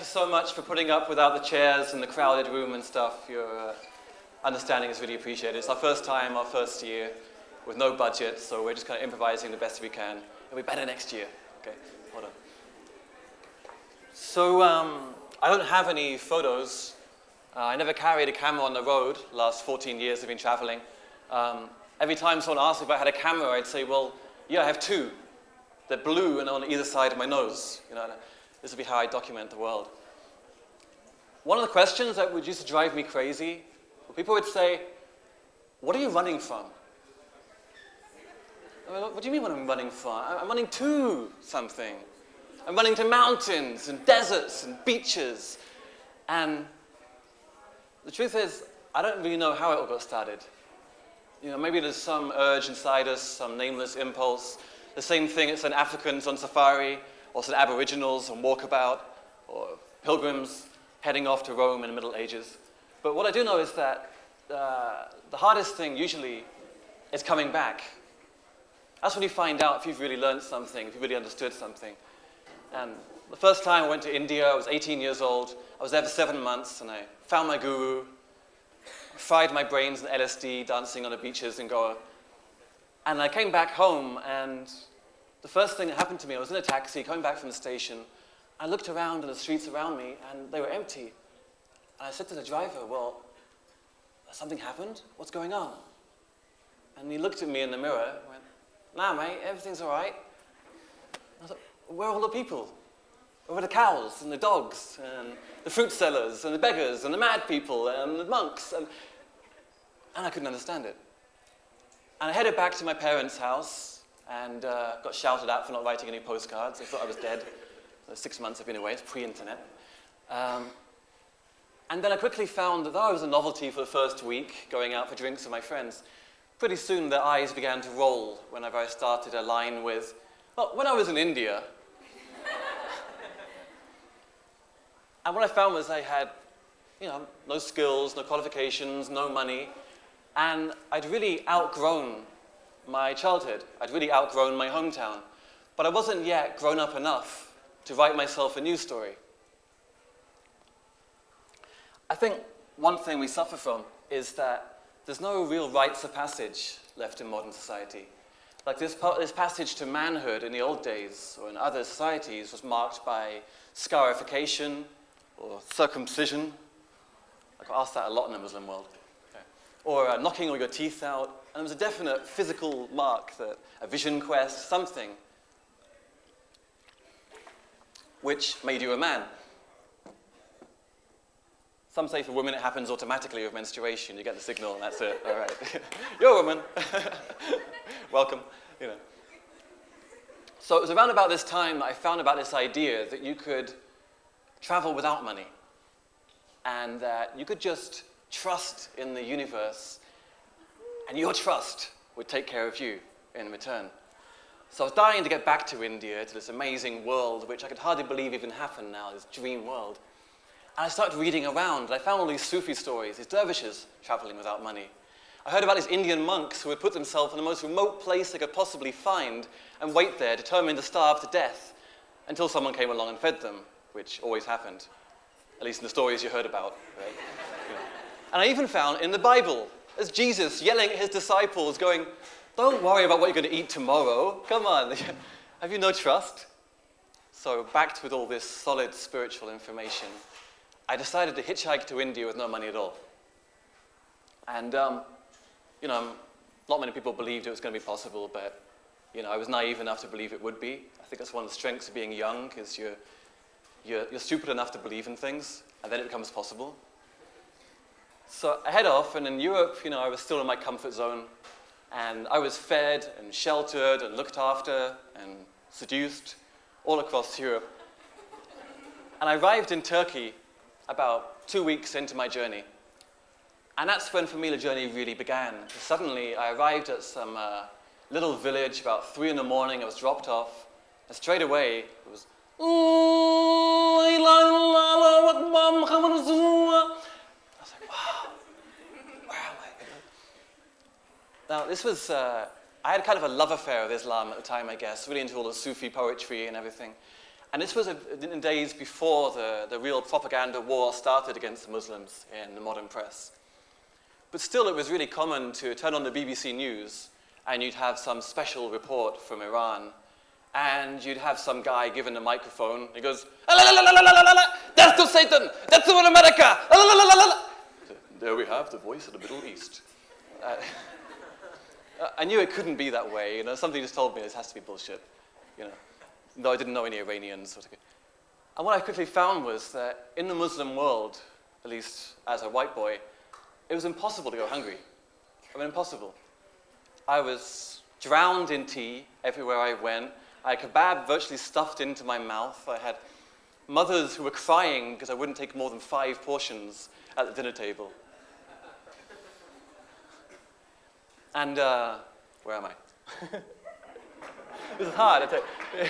you so much for putting up without the chairs and the crowded room and stuff. Your understanding is really appreciated. It's our first time, our first year, with no budget, so we're just kind of improvising the best we can. It'll be better next year. Okay, hold on. So, I don't have any photos. I never carried a camera on the road the last 14 years I've been traveling. Every time someone asked me if I had a camera, I'd say, well, yeah, I have two. They're blue and on either side of my nose. You know, this will be how I document the world. One of the questions that would used to drive me crazy, people would say, what are you running from? I mean, what do you mean what I'm running from? I'm running to something. I'm running to mountains and deserts and beaches. And the truth is, I don't really know how it all got started. You know, maybe there's some urge inside us, some nameless impulse. The same thing that sent Africans on safari, or sent Aboriginals on walkabout, or pilgrims heading off to Rome in the Middle Ages. But what I do know is that the hardest thing usually is coming back. That's when you find out if you've really learned something, if you really understood something. And the first time I went to India, I was 18 years old. I was there for 7 months, and I found my guru, fried my brains in LSD, dancing on the beaches in Goa. And I came back home, and the first thing that happened to me, I was in a taxi coming back from the station. I looked around in the streets around me, and they were empty. And I said to the driver, well, has something happened? What's going on? And he looked at me in the mirror and went, nah, mate, everything's all right. I was like, where are all the people? Where are the cows and the dogs and the fruit sellers and the beggars and the mad people and the monks? And I couldn't understand it. And I headed back to my parents' house and got shouted at for not writing any postcards. They thought I was dead. 6 months I've been away, it's pre-internet. And then I quickly found that though I was a novelty for the first week, going out for drinks with my friends, pretty soon their eyes began to roll whenever I started a line with, well, when I was in India. And what I found was I had, you know, no skills, no qualifications, no money, and I'd really outgrown my childhood. I'd really outgrown my hometown. But I wasn't yet grown up enough to write myself a news story. I think one thing we suffer from is that there's no real rites of passage left in modern society. Like this passage to manhood in the old days or in other societies was marked by scarification or circumcision. I got asked that a lot in the Muslim world. Okay. Or knocking all your teeth out. And there was a definite physical mark, that a vision quest, something which made you a man. Some say for women it happens automatically with menstruation. You get the signal and that's it. All right. You're a woman. Welcome. You know. So it was around about this time that I found about this idea that you could travel without money and that you could just trust in the universe and your trust would take care of you in return. So I was dying to get back to India, to this amazing world, which I could hardly believe even happened now, this dream world. And I started reading around, and I found all these Sufi stories, these dervishes traveling without money. I heard about these Indian monks who would put themselves in the most remote place they could possibly find and wait there, determined to starve to death, until someone came along and fed them, which always happened, at least in the stories you heard about. Right? You know. And I even found in the Bible, there's Jesus yelling at his disciples, going, don't worry about what you're going to eat tomorrow. Come on. Have you no trust? So, backed with all this solid spiritual information, I decided to hitchhike to India with no money at all. And, you know, not many people believed it was going to be possible, but, you know, I was naive enough to believe it would be. I think that's one of the strengths of being young, is you're stupid enough to believe in things, and then it becomes possible. So I head off, and in Europe, you know, I was still in my comfort zone, and I was fed and sheltered and looked after and seduced all across Europe. And I arrived in Turkey about 2 weeks into my journey. And that's when, for me, the journey really began. Suddenly, I arrived at some little village about 3 in the morning. I was dropped off, and straight away, it was, I was like, wow, where am I? Now, this was, I had kind of a love affair with Islam at the time, I guess, really into all the Sufi poetry and everything. And this was in days before the real propaganda war started against the Muslims in the modern press. But still, it was really common to turn on the BBC News and you'd have some special report from Iran, and you'd have some guy given a microphone. He goes, "La, la, la, la, la, la, la, la, death to Satan, death to America, la, la, la, la, la, la." There we have the voice of the Middle East. I knew it couldn't be that way. Something just told me this has to be bullshit. Though I didn't know any Iranians. And what I quickly found was that in the Muslim world, at least as a white boy, it was impossible to go hungry. I mean, impossible. I was drowned in tea everywhere I went. I had kebab virtually stuffed into my mouth. I had mothers who were crying because I wouldn't take more than 5 portions at the dinner table. And, where am I? This is hard, I tell you.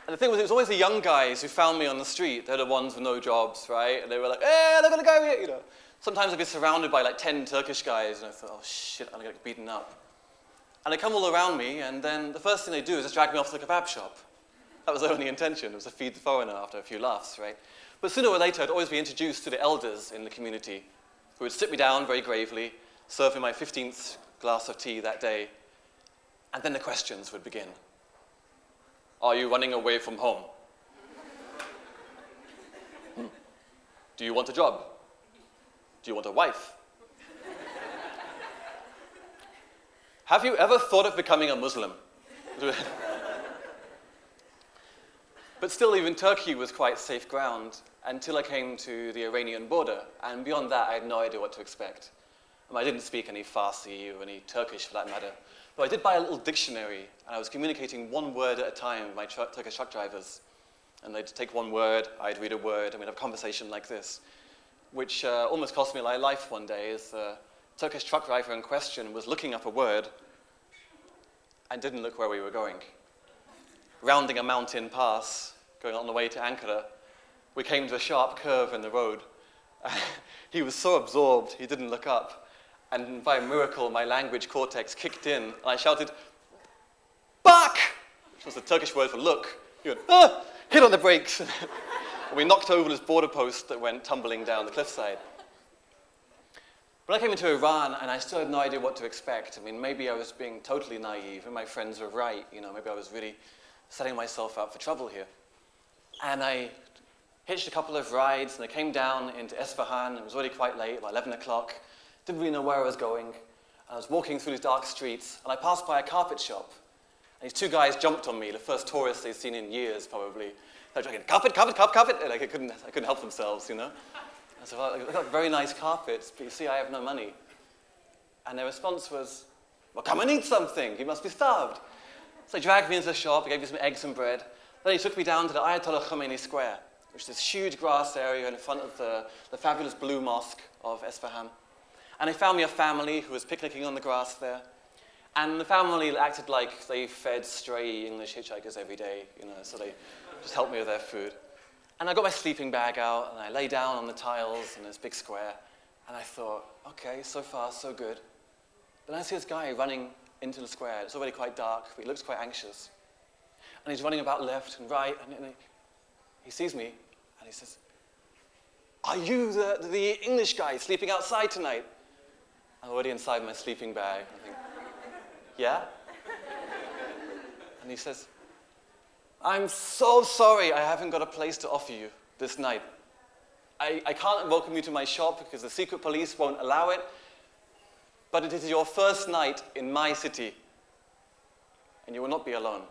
And the thing was, it was always the young guys who found me on the street. They're the ones with no jobs, right? And they were like, "Hey, look at the guy here," Sometimes I'd be surrounded by like 10 Turkish guys, and I thought, "Oh shit, I'm gonna get beaten up." And they come all around me, and then the first thing they do is just drag me off to the kebab shop. That was their only intention, it was to feed the foreigner after a few laughs, right? But sooner or later, I'd always be introduced to the elders in the community, who would sit me down very gravely, serve me my 15th glass of tea that day, and then the questions would begin. Are you running away from home? Do you want a job? Do you want a wife? Have you ever thought of becoming a Muslim? But still, even Turkey was quite safe ground until I came to the Iranian border. And beyond that, I had no idea what to expect. I didn't speak any Farsi or any Turkish, for that matter. But I did buy a little dictionary, and I was communicating one word at a time with my Turkish truck drivers. And they'd take one word, I'd read a word, and we'd have a conversation like this, which almost cost me my life one day, as the Turkish truck driver in question was looking up a word and didn't look where we were going. Rounding a mountain pass, going on the way to Ankara, we came to a sharp curve in the road. He was so absorbed, he didn't look up. And by a miracle, my language cortex kicked in, and I shouted, "Bak!" which was the Turkish word for look. He went, "Ah!" Hit on the brakes. And we knocked over this border post that went tumbling down the cliffside. But I came into Iran, and I still had no idea what to expect. I mean, maybe I was being totally naive, and my friends were right. Maybe I was really setting myself up for trouble here. And I hitched a couple of rides, and I came down into Isfahan. It was already quite late, about 11 o'clock. Didn't really know where I was going. I was walking through these dark streets, and I passed by a carpet shop. And these 2 guys jumped on me, the first tourists they'd seen in years, probably. They were dragging, "Carpet, carpet, carpet, carpet!" And I couldn't help themselves, I said, "Well, I've got very nice carpets, but you see, I have no money." And their response was, "Well, come and eat something. You must be starved." So they dragged me into the shop, they gave me some eggs and bread. Then he took me down to the Ayatollah Khomeini Square, which is this huge grass area in front of the fabulous blue mosque of Isfahan. And they found me a family who was picnicking on the grass there. And the family acted like they fed stray English hitchhikers every day, so they just helped me with their food. And I got my sleeping bag out, and I lay down on the tiles in this big square, and I thought, okay, so far, so good. Then I see this guy running into the square. It's already quite dark, but he looks quite anxious. And he's running about left and right, and he sees me, and he says, "Are you the English guy sleeping outside tonight?" I'm already inside my sleeping bag. I think, "Yeah?" And he says, "I'm so sorry I haven't got a place to offer you this night. I can't welcome you to my shop because the secret police won't allow it, but it is your first night in my city, and you will not be alone."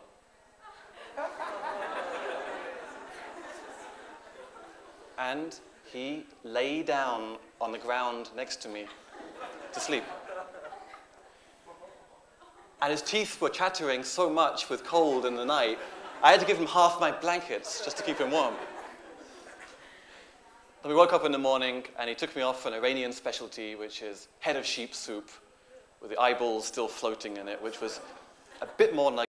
And he lay down on the ground next to me to sleep. And his teeth were chattering so much with cold in the night, I had to give him half my blankets just to keep him warm. Then we woke up in the morning, and he took me off for an Iranian specialty, which is head of sheep soup, with the eyeballs still floating in it, which was a bit more like